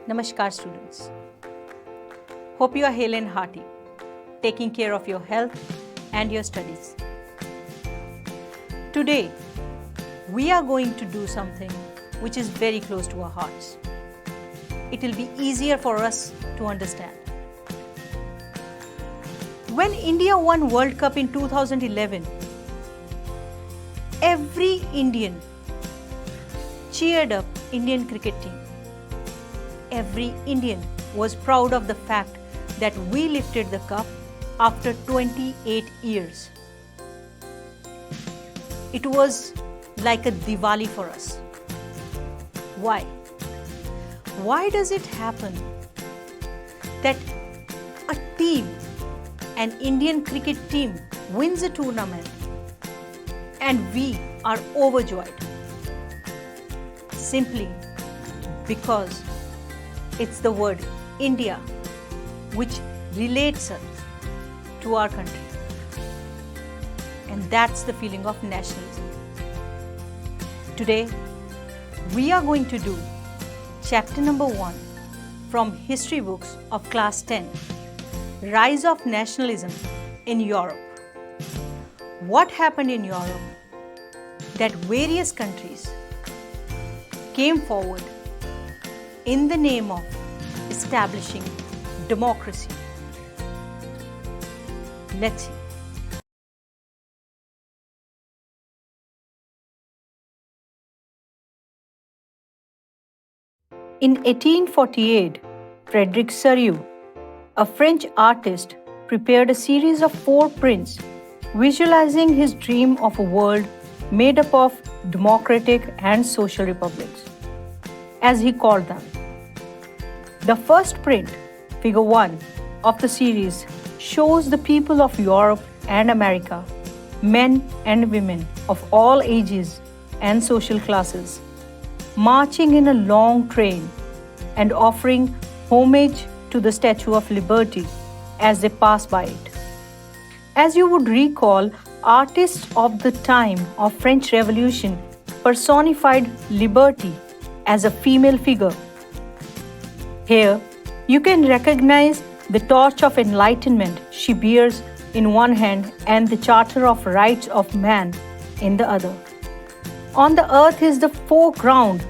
Namaskar students. Hope you are hale and hearty, taking care of your health and your studies. Today, we are going to do something which is very close to our hearts. It will be easier for us to understand. When India won World Cup in 2011, every Indian cheered up Indian cricket team. Every Indian was proud of the fact that we lifted the cup after 28 years. It was like a Diwali for us. Why? Why does it happen that a team, an Indian cricket team, wins a tournament and we are overjoyed? Simply because it's the word India which relates us to our country. And that's the feeling of nationalism. Today, we are going to do chapter number 1 from history books of class 10, Rise of Nationalism in Europe. What happened in Europe that various countries came forward in the name of establishing democracy. Let's see. In 1848, Frederick Sérieux, a French artist, prepared a series of 4 prints visualizing his dream of a world made up of democratic and social republics, as he called them. The first print, figure 1 of the series, shows the people of Europe and America, men and women of all ages and social classes, marching in a long train and offering homage to the Statue of Liberty as they pass by it. As you would recall, artists of the time of French Revolution personified liberty as a female figure. Here, you can recognize the torch of enlightenment she bears in one hand and the Charter of Rights of Man in the other. On the earth is the foreground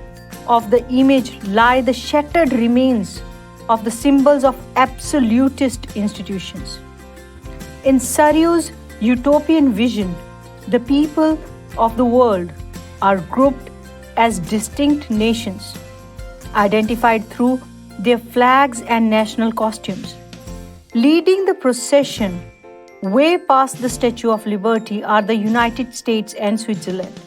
of the image lie the shattered remains of the symbols of absolutist institutions. In Sérieux's utopian vision, the people of the world are grouped as distinct nations, identified through their flags and national costumes. Leading the procession way past the Statue of Liberty are the United States and Switzerland,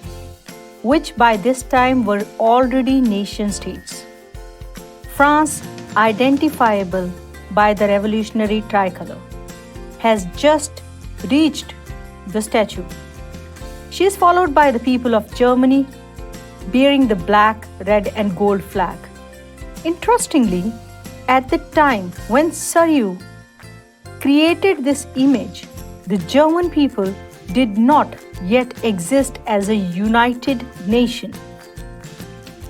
which by this time were already nation states. France, identifiable by the revolutionary tricolor, has just reached the statue. She is followed by the people of Germany, bearing the black, red and gold flag. Interestingly, at the time when Sérieux created this image, the German people did not yet exist as a united nation.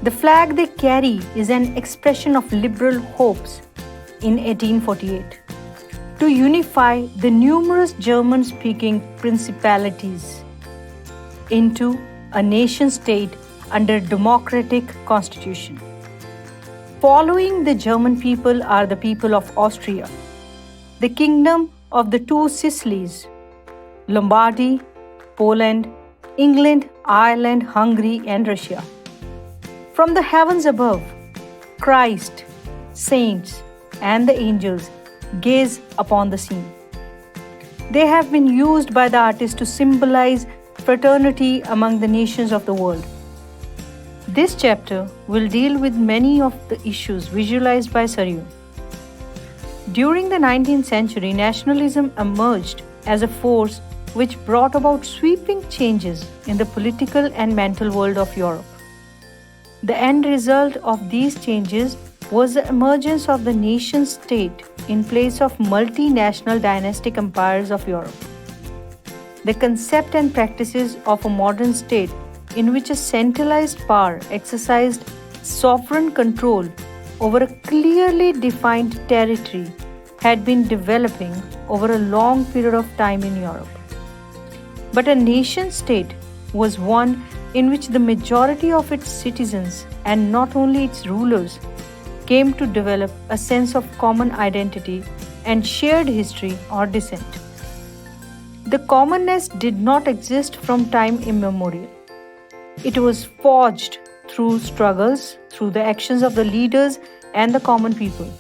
The flag they carry is an expression of liberal hopes in 1848 to unify the numerous German-speaking principalities into a nation-state under democratic constitution. Following the German people are the people of Austria, the kingdom of the 2 Sicilies, Lombardy, Poland, England, Ireland, Hungary, and Russia. From the heavens above, Christ, saints, and the angels gaze upon the scene. They have been used by the artist to symbolize fraternity among the nations of the world. This chapter will deal with many of the issues visualized by Sérieux. During the 19th century, nationalism emerged as a force which brought about sweeping changes in the political and mental world of Europe. The end result of these changes was the emergence of the nation-state in place of multinational dynastic empires of Europe. The concept and practices of a modern state in which a centralized power exercised sovereign control over a clearly defined territory had been developing over a long period of time in Europe. But a nation state was one in which the majority of its citizens, and not only its rulers, came to develop a sense of common identity and shared history or descent. The commonness did not exist from time immemorial. It was forged through struggles, through the actions of the leaders and the common people.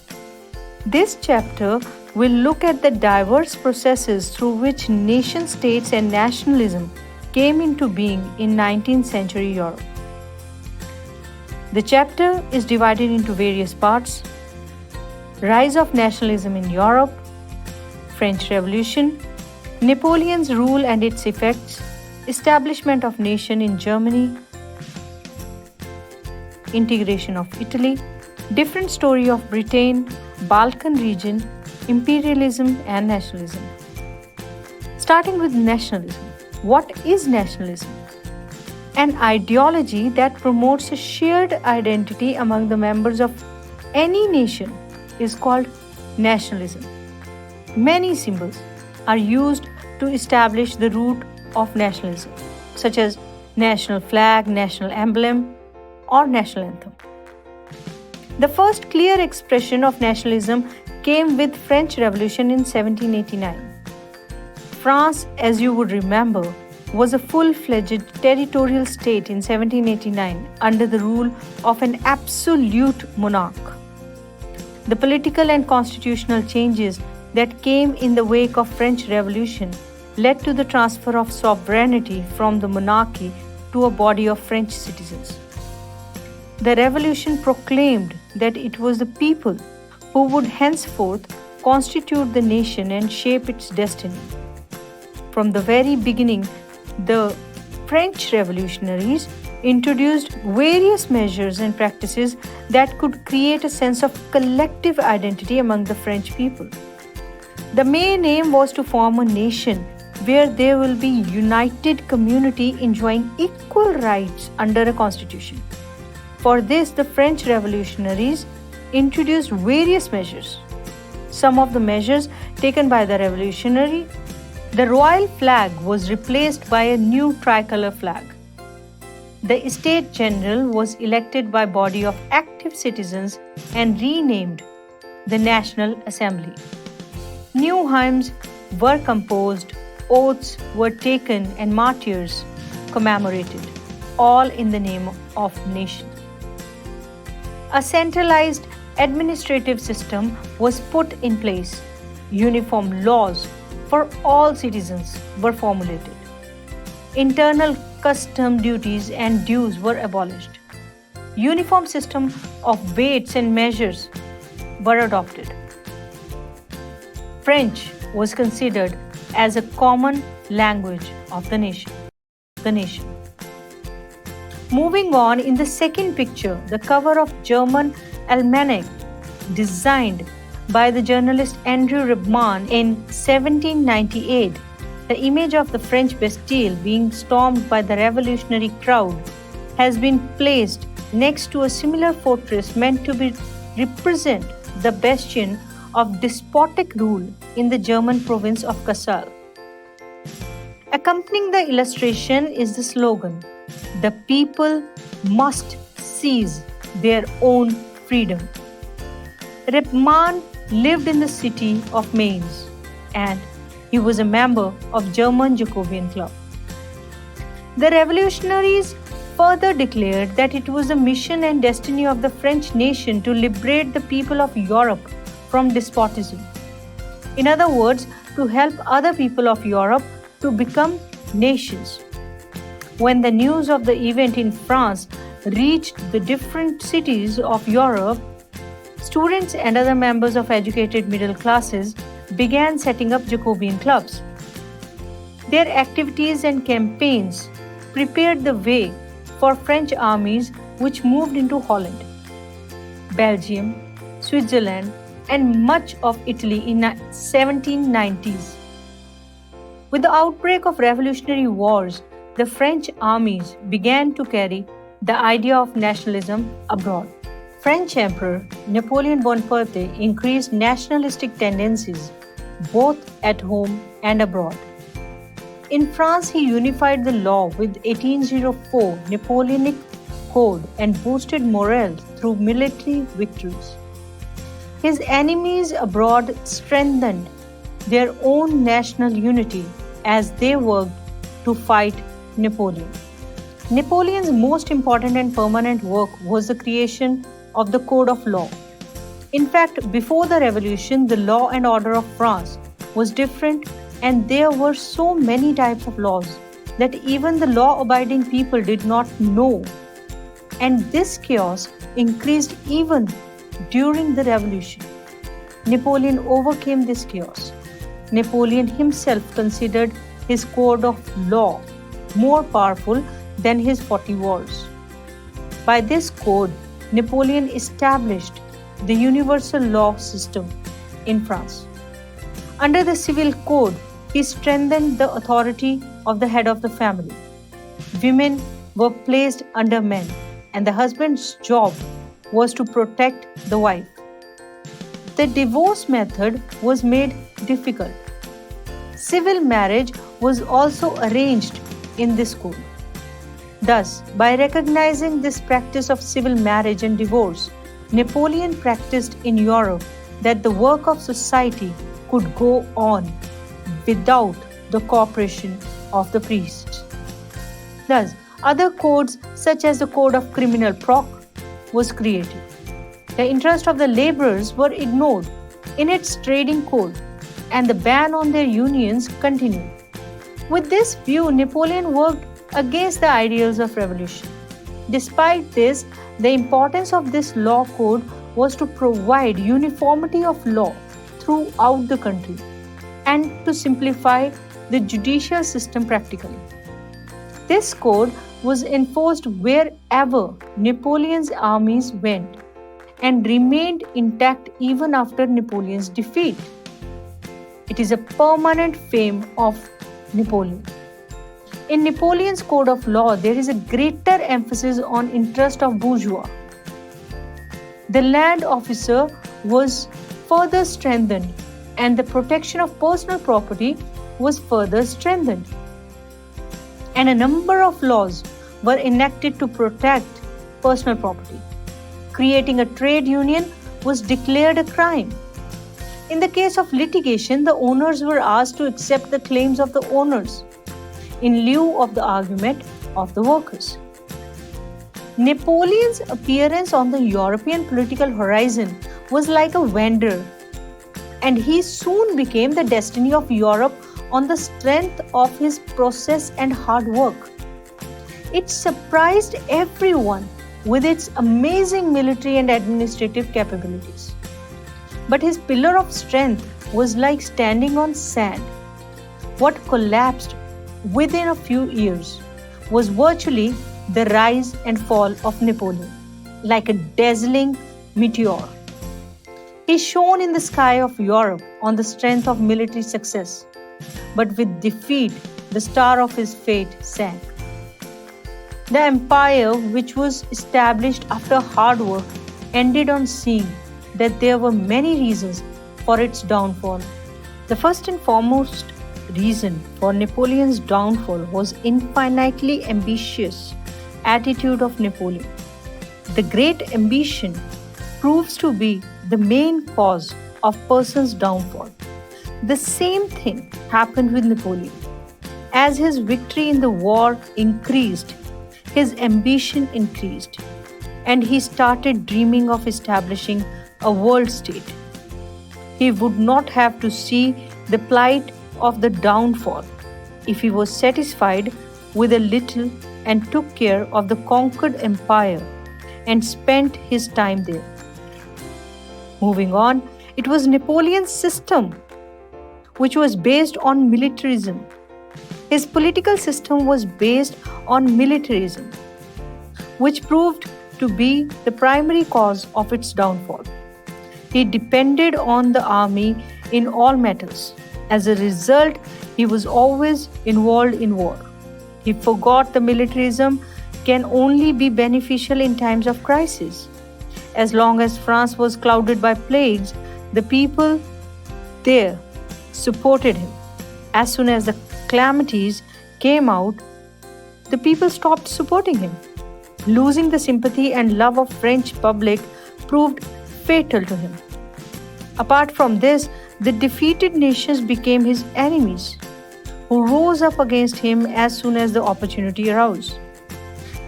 This chapter will look at the diverse processes through which nation states and nationalism came into being in 19th century Europe. The chapter is divided into various parts: Rise of Nationalism in Europe, French Revolution, Napoleon's rule and its effects, Establishment of nation in Germany, Integration of Italy, Different story of Britain, Balkan region, Imperialism and Nationalism. Starting with nationalism. What is nationalism? An ideology that promotes a shared identity among the members of any nation is called nationalism. Many symbols are used to establish the root of nationalism, such as national flag, national emblem, or national anthem. The first clear expression of nationalism came with French Revolution in 1789. France, as you would remember, was a full-fledged territorial state in 1789 under the rule of an absolute monarch. The political and constitutional changes that came in the wake of French Revolution led to the transfer of sovereignty from the monarchy to a body of French citizens. The revolution proclaimed that it was the people who would henceforth constitute the nation and shape its destiny. From the very beginning, the French revolutionaries introduced various measures and practices that could create a sense of collective identity among the French people. The main aim was to form a nation where there will be united community enjoying equal rights under a constitution. For this, the French revolutionaries introduced various measures. Some of the measures taken by the revolutionary: the royal flag was replaced by a new tricolor flag. The Estates General was elected by a body of active citizens and renamed the National Assembly. New hymns were composed, oaths were taken, and martyrs commemorated, all in the name of nation. A centralized administrative system was put in place. Uniform laws for all citizens were formulated. Internal custom duties and dues were abolished. Uniform system of weights and measures were adopted. French was considered as a common language of the nation. Moving on, in the second picture, the cover of German almanac designed by the journalist Andrew Rebmann in 1798, the image of the French Bastille being stormed by the revolutionary crowd has been placed next to a similar fortress meant to represent the bastion of despotic rule in the German province of Kassel. Accompanying the illustration is the slogan, "The people must seize their own freedom." Rebmann lived in the city of Mainz and he was a member of German Jacobean Club. The revolutionaries further declared that it was the mission and destiny of the French nation to liberate the people of Europe from despotism. In other words, to help other people of Europe to become nations. When the news of the event in France reached the different cities of Europe, students and other members of educated middle classes began setting up Jacobean clubs. Their activities and campaigns prepared the way for French armies which moved into Holland, Belgium, Switzerland, and much of Italy in the 1790s. With the outbreak of revolutionary wars, the French armies began to carry the idea of nationalism abroad. French Emperor Napoleon Bonaparte increased nationalistic tendencies both at home and abroad. In France, he unified the law with 1804 Napoleonic Code and boosted morale through military victories. His enemies abroad strengthened their own national unity as they worked to fight Napoleon. Napoleon's most important and permanent work was the creation of the Code of Law. In fact, before the revolution, the law and order of France was different, and there were so many types of laws that even the law-abiding people did not know. And this chaos increased even during the revolution. Napoleon overcame this chaos. Napoleon himself considered his code of law more powerful than his 40 wars. By this code, Napoleon established the universal law system in France. Under the civil code, he strengthened the authority of the head of the family. Women were placed under men, and the husband's job was to protect the wife. The divorce method was made difficult. Civil marriage was also arranged in this code. Thus, by recognizing this practice of civil marriage and divorce, Napoleon practiced in Europe that the work of society could go on without the cooperation of the priests. Thus, other codes such as the Code of Criminal Proc was created. The interests of the laborers were ignored in its trading code, and the ban on their unions continued. With this view, Napoleon worked against the ideals of revolution. Despite this, the importance of this law code was to provide uniformity of law throughout the country and to simplify the judicial system practically. This code was enforced wherever Napoleon's armies went and remained intact even after Napoleon's defeat. It is a permanent fame of Napoleon. In Napoleon's code of law, there is a greater emphasis on interest of bourgeois. The land officer was further strengthened, and the protection of personal property was further strengthened. And a number of laws were enacted to protect personal property. Creating a trade union was declared a crime. In the case of litigation, the owners were asked to accept the claims of the owners in lieu of the argument of the workers. Napoleon's appearance on the European political horizon was like a vendor, and he soon became the destiny of Europe on the strength of his process and hard work. It surprised everyone with its amazing military and administrative capabilities. But his pillar of strength was like standing on sand. What collapsed within a few years was virtually the rise and fall of Napoleon, like a dazzling meteor. He shone in the sky of Europe on the strength of military success, but with defeat, the star of his fate sank. The empire, which was established after hard work, ended on seeing that there were many reasons for its downfall. The first and foremost reason for Napoleon's downfall was infinitely ambitious attitude of Napoleon. The great ambition proves to be the main cause of person's downfall. The same thing happened with Napoleon. As his victory in the war increased, his ambition increased, and he started dreaming of establishing a world state. He would not have to see the plight of the downfall if he was satisfied with a little and took care of the conquered empire and spent his time there. Moving on, it was Napoleon's system, which was based on militarism. His political system was based on militarism, which proved to be the primary cause of its downfall. He depended on the army in all matters. As a result, he was always involved in war. He forgot the militarism can only be beneficial in times of crisis. As long as France was clouded by plagues, the people there supported him. As soon as the calamities came out, the people stopped supporting him. Losing the sympathy and love of French public proved fatal to him. Apart from this, the defeated nations became his enemies, who rose up against him as soon as the opportunity arose.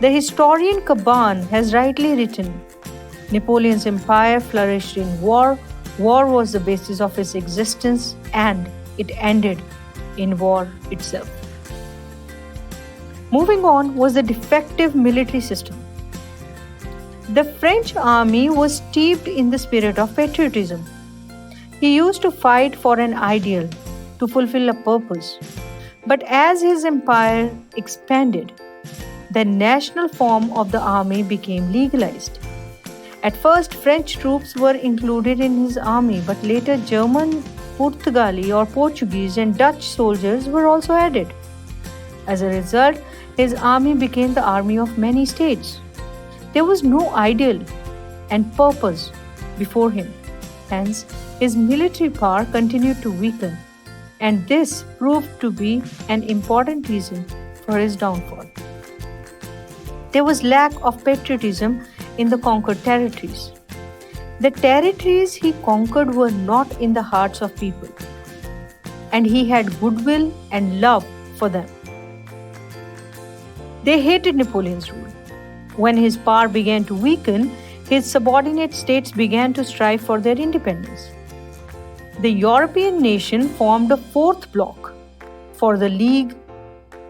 The historian Caban has rightly written, Napoleon's empire flourished in war. War was the basis of its existence, and it ended in war itself. Moving on was the defective military system. The French army was steeped in the spirit of patriotism. He used to fight for an ideal, to fulfill a purpose. But as his empire expanded, the national form of the army became legalized. At first, French troops were included in his army, but later German, Portuguese or Portuguese and Dutch soldiers were also added. As a result, his army became the army of many states. There was no ideal and purpose before him. Hence, his military power continued to weaken, and this proved to be an important reason for his downfall. There was lack of patriotism in the conquered territories. The territories he conquered were not in the hearts of people, and he had goodwill and love for them. They hated Napoleon's rule. When his power began to weaken, his subordinate states began to strive for their independence. The European nation formed a fourth bloc for the League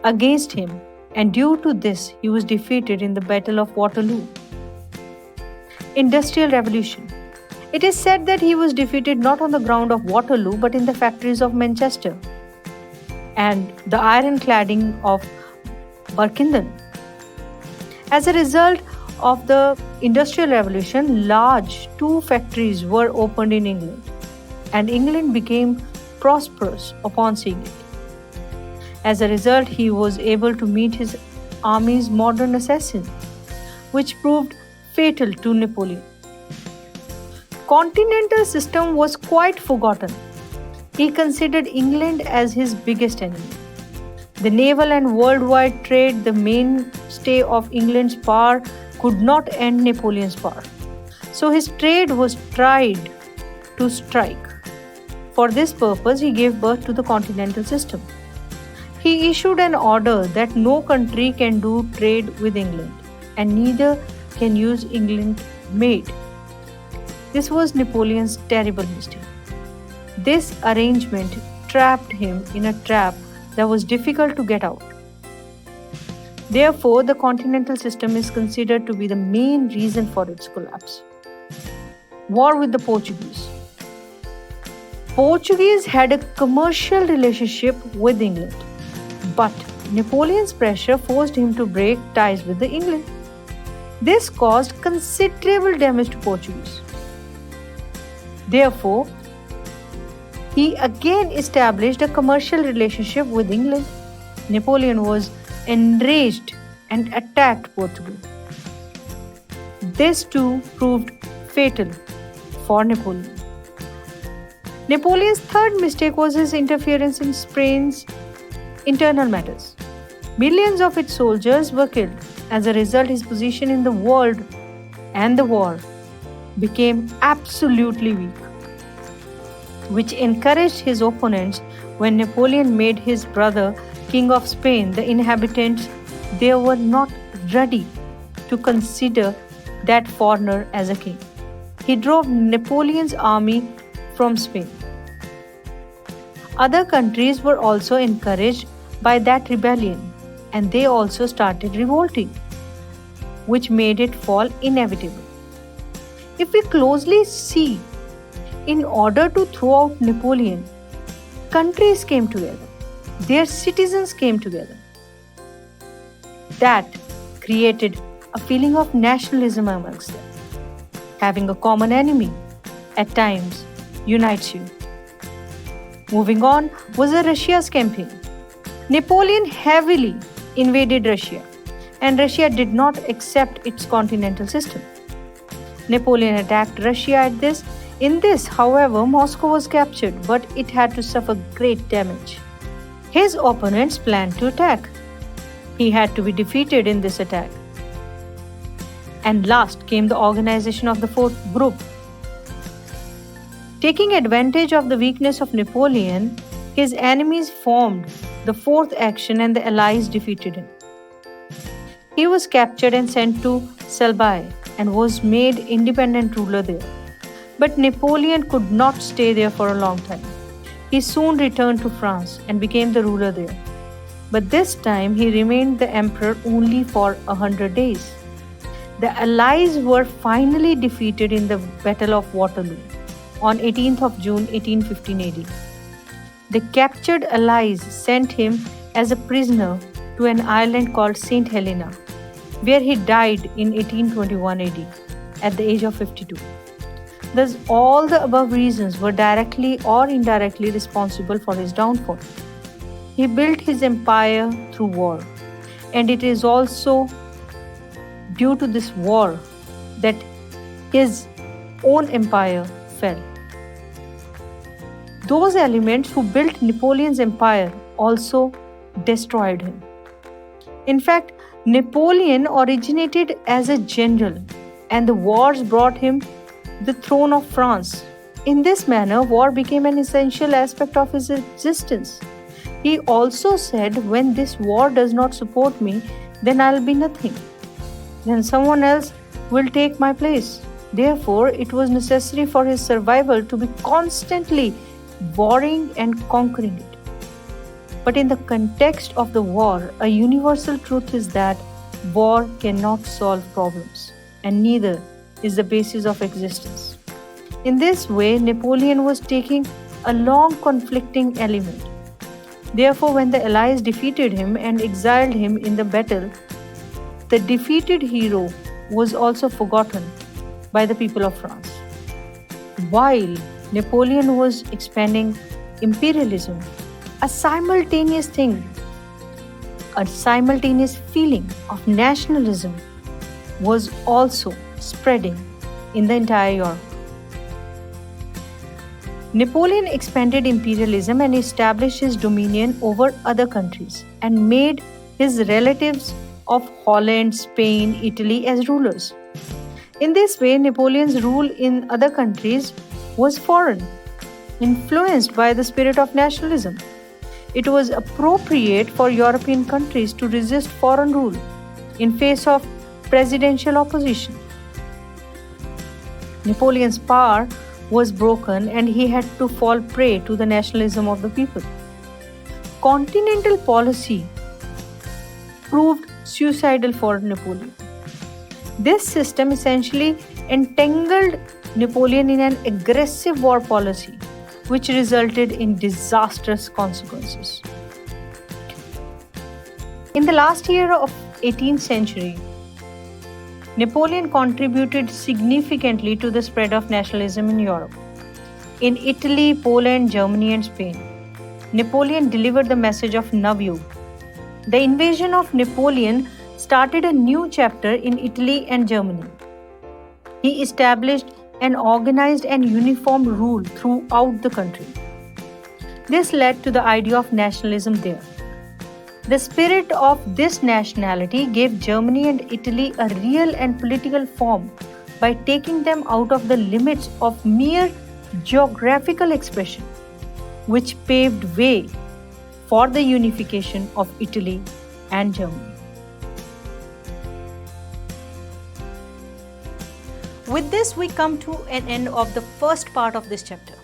against him, and due to this, he was defeated in the Battle of Waterloo. Industrial Revolution. It is said that he was defeated not on the ground of Waterloo but in the factories of Manchester and the iron cladding of Barkington. As a result of the Industrial Revolution, large two factories were opened in England, and England became prosperous upon seeing it. As a result, he was able to meet his army's modern assassin, which proved fatal to Napoleon. Continental system was quite forgotten. He considered England as his biggest enemy. The naval and worldwide trade, the mainstay of England's power, could not end Napoleon's power. So his trade was tried to strike. For this purpose, he gave birth to the continental system. He issued an order that no country can do trade with England, and neither can use England made. This was Napoleon's terrible mistake. This arrangement trapped him in a trap that was difficult to get out. Therefore, the continental system is considered to be the main reason for its collapse. War with the Portuguese. Portuguese had a commercial relationship with England, but Napoleon's pressure forced him to break ties with the England. This caused considerable damage to Portuguese. Therefore, he again established a commercial relationship with England. Napoleon was enraged and attacked Portugal. This too proved fatal for Napoleon. Napoleon's third mistake was his interference in Spain's internal matters. Millions of its soldiers were killed. As a result, his position in the world and the war became absolutely weak, which encouraged his opponents. When Napoleon made his brother King of Spain, the inhabitants there were not ready to consider that foreigner as a king. He drove Napoleon's army from Spain. Other countries were also encouraged by that rebellion, and they also started revolting, which made it fall inevitable. If we closely see, in order to throw out Napoleon, countries came together, their citizens came together. That created a feeling of nationalism amongst them. Having a common enemy at times unites you. Moving on was the Russia's campaign. Napoleon heavily invaded Russia, and Russia did not accept its continental system. Napoleon attacked Russia at this. In this, however, Moscow was captured, but it had to suffer great damage. His opponents planned to attack. He had to be defeated in this attack. And last came the organization of the fourth group. Taking advantage of the weakness of Napoleon, his enemies formed the fourth action and the Allies defeated him. He was captured and sent to Selby and was made independent ruler there. But Napoleon could not stay there for a long time. He soon returned to France and became the ruler there. But this time he remained the emperor only for 100 days. The Allies were finally defeated in the Battle of Waterloo on 18th of June 1815 AD. The captured Allies sent him as a prisoner to an island called St. Helena, where he died in 1821 AD at the age of 52. Thus, all the above reasons were directly or indirectly responsible for his downfall. He built his empire through war, and it is also due to this war that his own empire fell. Those elements who built Napoleon's empire also destroyed him. In fact, Napoleon originated as a general, and the wars brought him the throne of France. In this manner, war became an essential aspect of his existence. He also said, when this war does not support me, then I'll be nothing. Then someone else will take my place. Therefore, it was necessary for his survival to be constantly warring and conquering it. But in the context of the war, a universal truth is that war cannot solve problems, and neither is the basis of existence. In this way, Napoleon was taking a long conflicting element. Therefore, when the Allies defeated him and exiled him in the battle, the defeated hero was also forgotten by the people of France. While Napoleon was expanding imperialism, a simultaneous feeling of nationalism was also spreading in the entire Europe. Napoleon expanded imperialism and established his dominion over other countries and made his relatives of Holland, Spain, Italy as rulers. In this way, Napoleon's rule in other countries was foreign, influenced by the spirit of nationalism. It was appropriate for European countries to resist foreign rule in face of presidential opposition. Napoleon's power was broken and he had to fall prey to the nationalism of the people. Continental policy proved suicidal for Napoleon. This system essentially entangled Napoleon in an aggressive war policy, which resulted in disastrous consequences. In the last year of 18th century, Napoleon contributed significantly to the spread of nationalism in Europe. In Italy, Poland, Germany, and Spain, Napoleon delivered the message of Navyu. The invasion of Napoleon started a new chapter in Italy and Germany. He established an organized and uniform rule throughout the country. This led to the idea of nationalism there. The spirit of this nationality gave Germany and Italy a real and political form by taking them out of the limits of mere geographical expression, which paved way for the unification of Italy and Germany. With this, we come to an end of the first part of this chapter.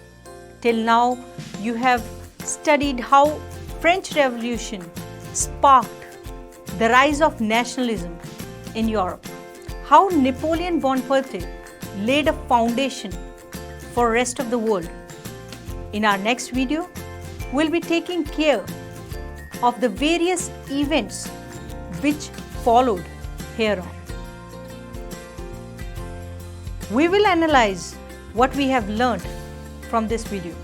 Till now, you have studied how French Revolution sparked the rise of nationalism in Europe, how Napoleon Bonaparte laid a foundation for the rest of the world. In our next video, we'll be taking care of the various events which followed hereon. We will analyze what we have learned from this video.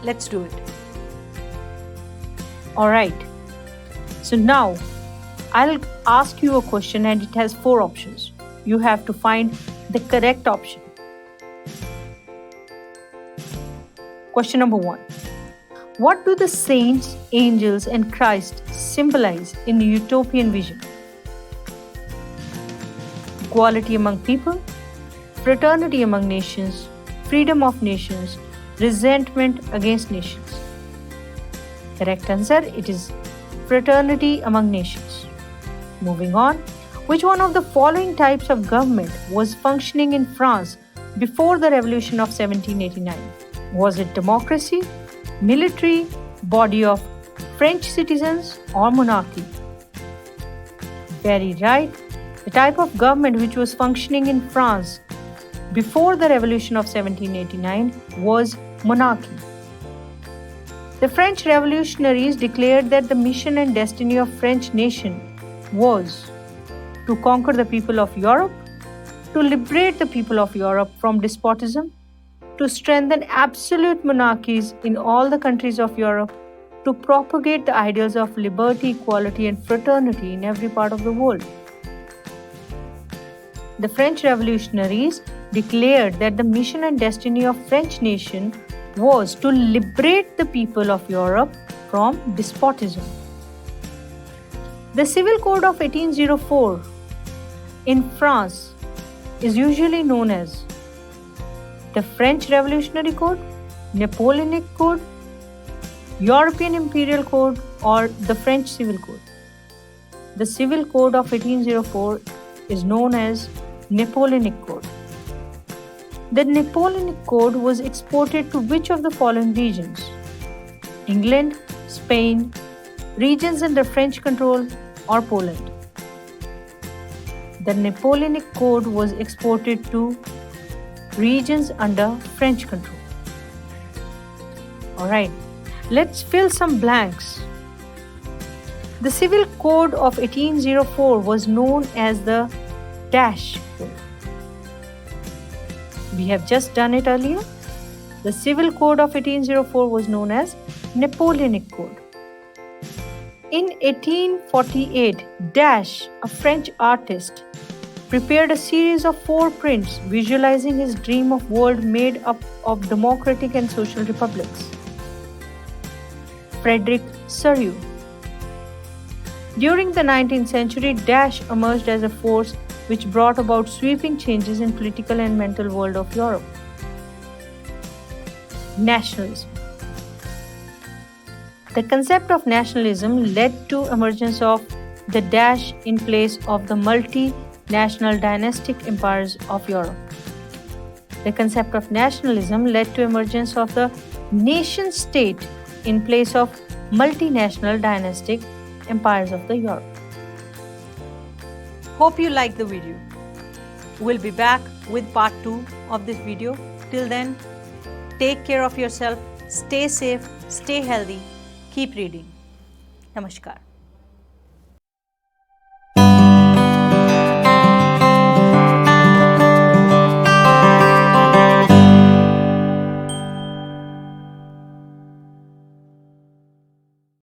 Let's do it. Alright, so now I'll ask you a question and it has 4 options. You have to find the correct option. Question number 1. What do the saints, angels, and Christ symbolize in the utopian vision? Equality among people, fraternity among nations, freedom of nations, resentment against nations. Correct answer, it is fraternity among nations. Moving on, which one of the following types of government was functioning in France before the Revolution of 1789? Was it democracy, military, body of French citizens, or monarchy? Very right. The type of government which was functioning in France before the Revolution of 1789 was monarchy. The French revolutionaries declared that the mission and destiny of French nation was to conquer the people of Europe, to liberate the people of Europe from despotism, to strengthen absolute monarchies in all the countries of Europe, to propagate the ideals of liberty, equality, and fraternity in every part of the world. The French revolutionaries declared that the mission and destiny of French nation was to liberate the people of Europe from despotism. The Civil Code of 1804 in France is usually known as the French Revolutionary Code, Napoleonic Code, European Imperial Code, or the French Civil Code. The Civil Code of 1804 is known as Napoleonic Code. The Napoleonic Code was exported to which of the following regions? England, Spain, regions under French control, or Poland? The Napoleonic Code was exported to regions under French control. Alright, let's fill some blanks. The Civil Code of 1804 was known as the Dash Code. We have just done it earlier. The Civil Code of 1804 was known as Napoleonic Code. In 1848, Dash, a French artist, prepared a series of 4 prints visualizing his dream of world made up of democratic and social republics. Frederick Surieu. During the 19th century, Dash emerged as a force which brought about sweeping changes in political and mental world of Europe. Nationalism. The concept of nationalism led to emergence of the Dash in place of the multinational dynastic empires of Europe. The concept of nationalism led to emergence of the nation state in place of multinational dynastic empires of the Europe. Hope you liked the video. We'll be back with part 2 of this video. Till then, take care of yourself, stay safe, stay healthy, keep reading. Namaskar.